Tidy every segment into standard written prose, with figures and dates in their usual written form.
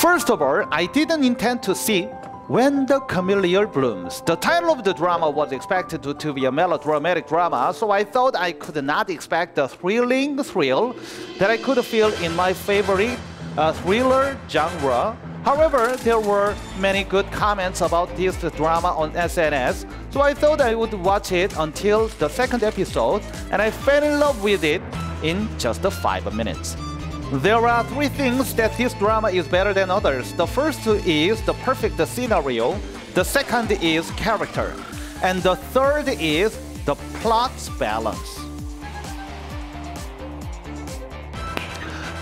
First of all, I didn't intend to see When the Camellia Blooms. The title of the drama was expected to be a melodramatic drama, so I thought I could not expect the thrilling thrill that I could feel in my favorite thriller genre. However, there were many good comments about this drama on SNS, so I thought I would watch it until the second episode, and I fell in love with it in just 5 minutes. There are 3 things that this drama is better than others. The first is the perfect scenario, the second is character, and the third is the plot's balance.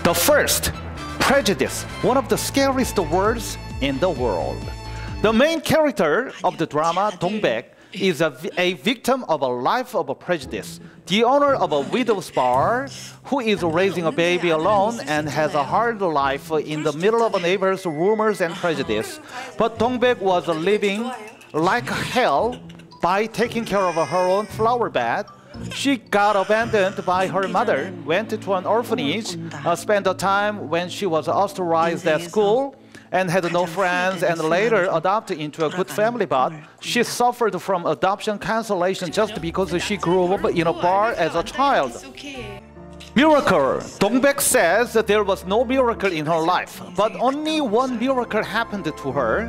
The first, prejudice, one of the scariest words in the world. The main character of the drama, Dong-baek, is a victim of a life of prejudice. The owner of a widow's bar who is raising a baby alone and has a hard life in the middle of a neighbor's rumors and prejudice. But Dong-baek was living like hell by taking care of her own flower bed. She got abandoned by her mother, went to an orphanage, spent the time when she was ostracized at school, and had no friends, and later adopted into a good family. But she suffered from adoption cancellation just because she grew up in a bar as a child. Miracle. Dong-baek says that there was no miracle in her life, but only one miracle happened to her.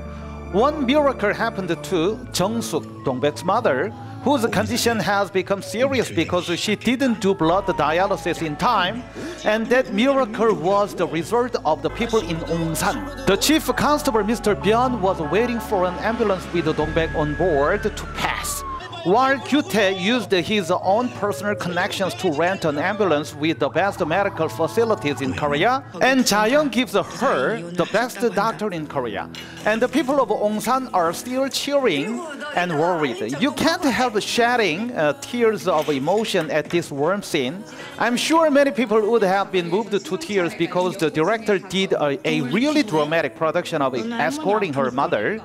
One miracle happened to Jung-suk, Dong-baek's mother, whose condition has become serious because she didn't do blood dialysis in time, and that miracle was the result of the people in Ongsan. The chief constable, Mr. Byun, was waiting for an ambulance with Dong-baek on board to pass, while Kyu-tae used his own personal connections to rent an ambulance with the best medical facilities in Korea, and Ja-young gives her the best doctor in Korea. And the people of Ongsan are still cheering and worried. You can't help shedding tears of emotion at this warm scene. I'm sure many people would have been moved to tears because the director did a really dramatic production of escorting her mother.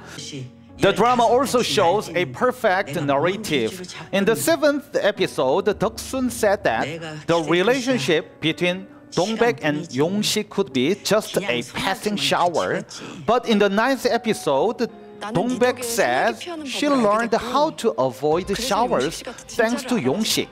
The drama also shows a perfect narrative. In the 7th episode, Deok-sun said that the relationship between Dong-baek and Yong-sik could be just a passing shower. But in the 9th episode, Dong-baek says she learned how to avoid showers thanks to Yong-sik.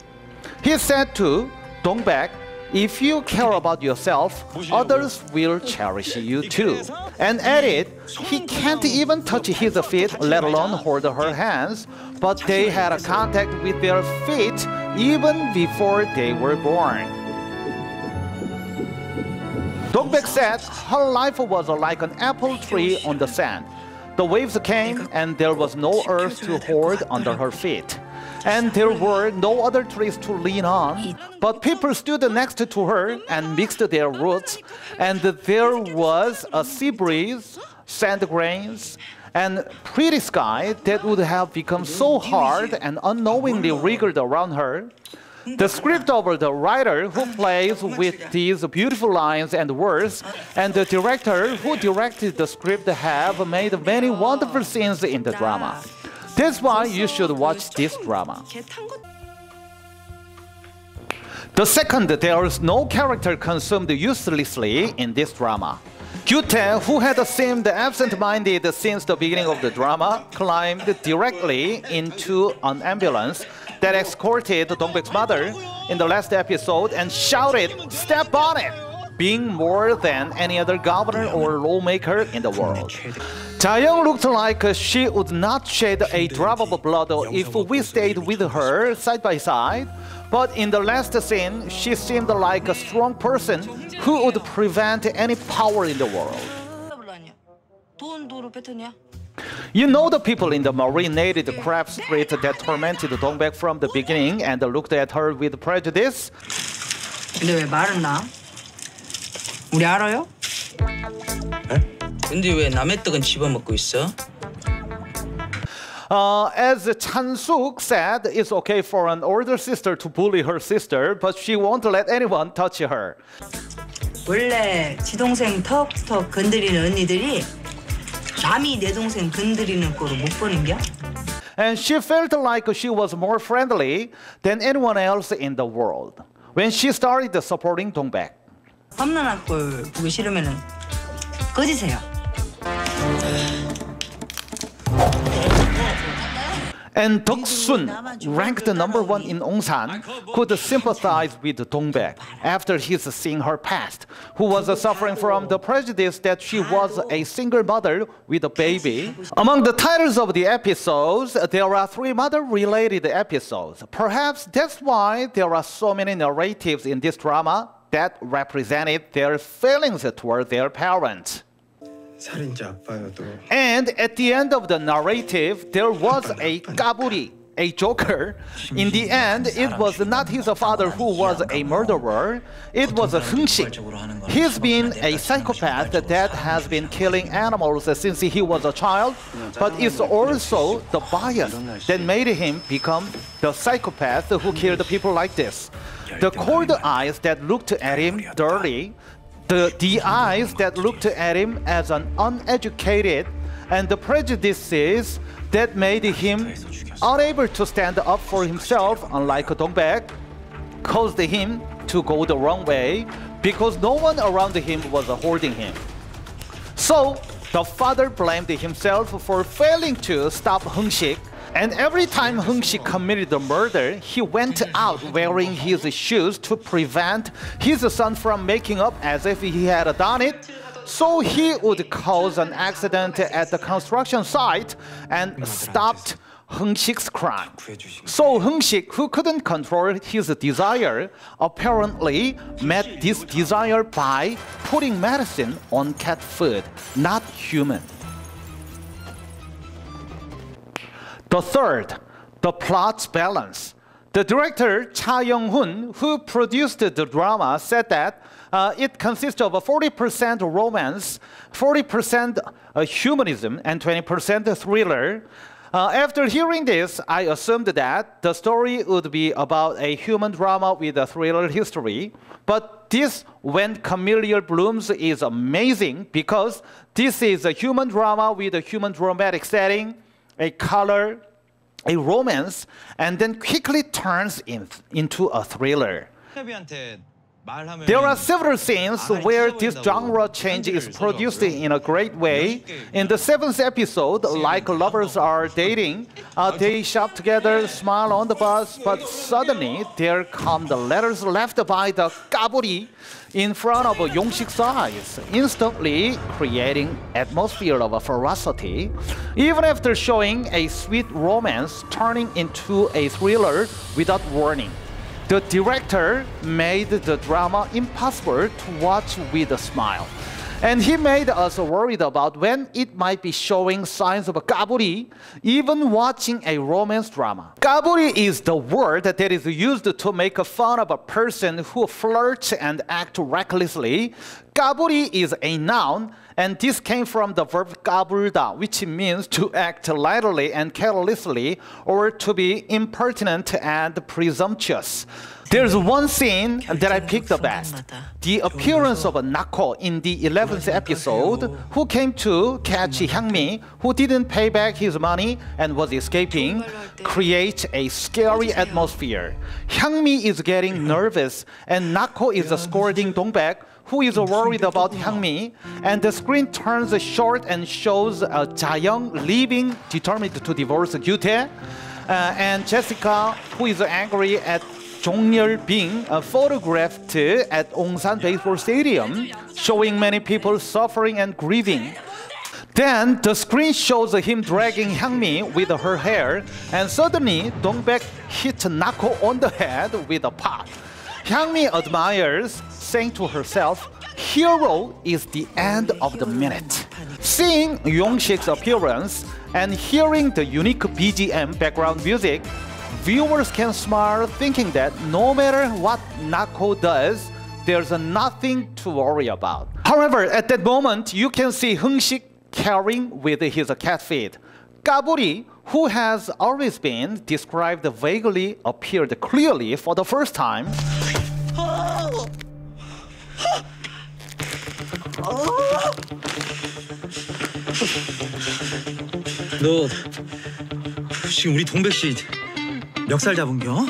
He said to Dong-baek, "If you care about yourself, others will cherish you too." And added, he can't even touch his feet, let alone hold her hands, but they had a contact with their feet even before they were born. Dong-baek said her life was like an apple tree on the sand. The waves came and there was no earth to hold under her feet. And there were no other trees to lean on, but people stood next to her and mixed their roots, and there was a sea breeze, sand grains, and pretty sky that would have become so hard and unknowingly wriggled around her. The script of the writer who plays with these beautiful lines and words, and the director who directed the script have made many wonderful scenes in the drama. That's why you should watch this drama. The second, there is no character consumed uselessly in this drama. Kyu-tae, who had seemed absent-minded since the beginning of the drama, climbed directly into an ambulance that escorted Dong-baek's mother in the last episode and shouted, "Step on it!" being more than any other governor or lawmaker in the world. Ja-young looked like she would not shed a drop of blood if we stayed with her side by side, but in the last scene, she seemed like a strong person who would prevent any power in the world. You know the people in the marinated crab street that tormented Dong-baek from the beginning and looked at her with prejudice? 근데 왜 말은 나? 우리 알아요? 에? 근데 왜 남의 떡은 집어먹고 있어? As Chan-suk said, it's okay for an older sister to bully her sister, but she won't let anyone touch her. 원래 지 동생 턱턱 건드리는 언니들이 남이 내 동생 건드리는 꼴을 못 보는겨? And she felt like she was more friendly than anyone else in the world when she started supporting Dong-baek. 험난한 꼴 보기 싫으면은 꺼지세요. And Deok-sun ranked #1 in Ongsan, could sympathize with Dong-baek after his seeing her past, who was suffering from the prejudice that she was a single mother with a baby. Among the titles of the episodes, there are 3 mother-related episodes. Perhaps that's why there are so many narratives in this drama that represented their feelings toward their parents. And at the end of the narrative, there was a kaburi, a joker. In the end, it was not his father who was a murderer. It was Heung-sik. He's been a psychopath that has been killing animals since he was a child, but it's also the bias that made him become the psychopath who killed people like this. The cold eyes that looked at him dirty, the eyes that looked at him as an uneducated, and the prejudices that made him unable to stand up for himself, unlike Dong-baek, caused him to go the wrong way because no one around him was holding him. So the father blamed himself for failing to stop Heung-sik, and every time Heung-sik committed the murder, he went out wearing his shoes to prevent his son from making up as if he had done it, so he would cause an accident at the construction site and stopped Heung-sik's crime. So Heung-sik, who couldn't control his desire, apparently met this desire by putting medicine on cat food, not human. The third, the plot's balance. The director, Cha Young-hoon, who produced the drama, said that it consists of a 40% romance, 40% humanism, and 20% thriller. After hearing this, I assumed that the story would be about a human drama with a thriller history. But this When Camellia Blooms is amazing because this is a human drama with a human dramatic setting, a color, a romance, and then quickly turns into a thriller. There are several scenes where this genre change is produced in a great way. In the 7th episode, like lovers are dating, they shop together, smile on the bus, but suddenly there come the letters left by the kaburi in front of Yong-sik's eyes, instantly creating atmosphere of ferocity. Even after showing a sweet romance turning into a thriller without warning. The director made the drama impossible to watch with a smile. And he made us worried about when it might be showing signs of kaburi, even watching a romance drama. Kaburi is the word that is used to make fun of a person who flirts and acts recklessly. Kaburi is a noun, and this came from the verb kabulda, which means to act lightly and carelessly, or to be impertinent and presumptuous. There's one scene that I picked the best. The appearance of Nako in the 11th episode, who came to catch Hyangmi, who didn't pay back his money and was escaping, creates a scary atmosphere. Hyangmi is getting nervous, and Nako is scolding Dong-baek, who is worried about Hyangmi, and the screen turns short and shows Jayoung leaving, determined to divorce Gyute, and Jessica, who is angry at Jong Yeol-bing, photographed at Ongsan Baseball Stadium, showing many people suffering and grieving. Then the screen shows him dragging Hyangmi with her hair, and suddenly Dong-baek hit Nako on the head with a pot. Hyangmi admires, saying to herself, "Hero is the end of the minute." Seeing Yong-sik's appearance and hearing the unique BGM background music, viewers can smile thinking that no matter what Nako does, there's nothing to worry about. However, at that moment, you can see Heung-sik carrying with his cat feet. Kaburi, who has always been described vaguely, appeared clearly for the first time. 너 지금 우리 동백 씨 멱살 잡은겨?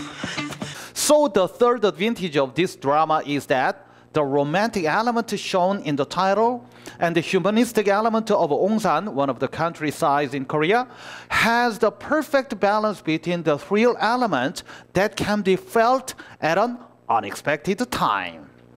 So the third advantage of this drama is that the romantic element shown in the title and the humanistic element of Ongsan, one of the countrysides in Korea, has the perfect balance between the thrill element that can be felt at an unexpected time.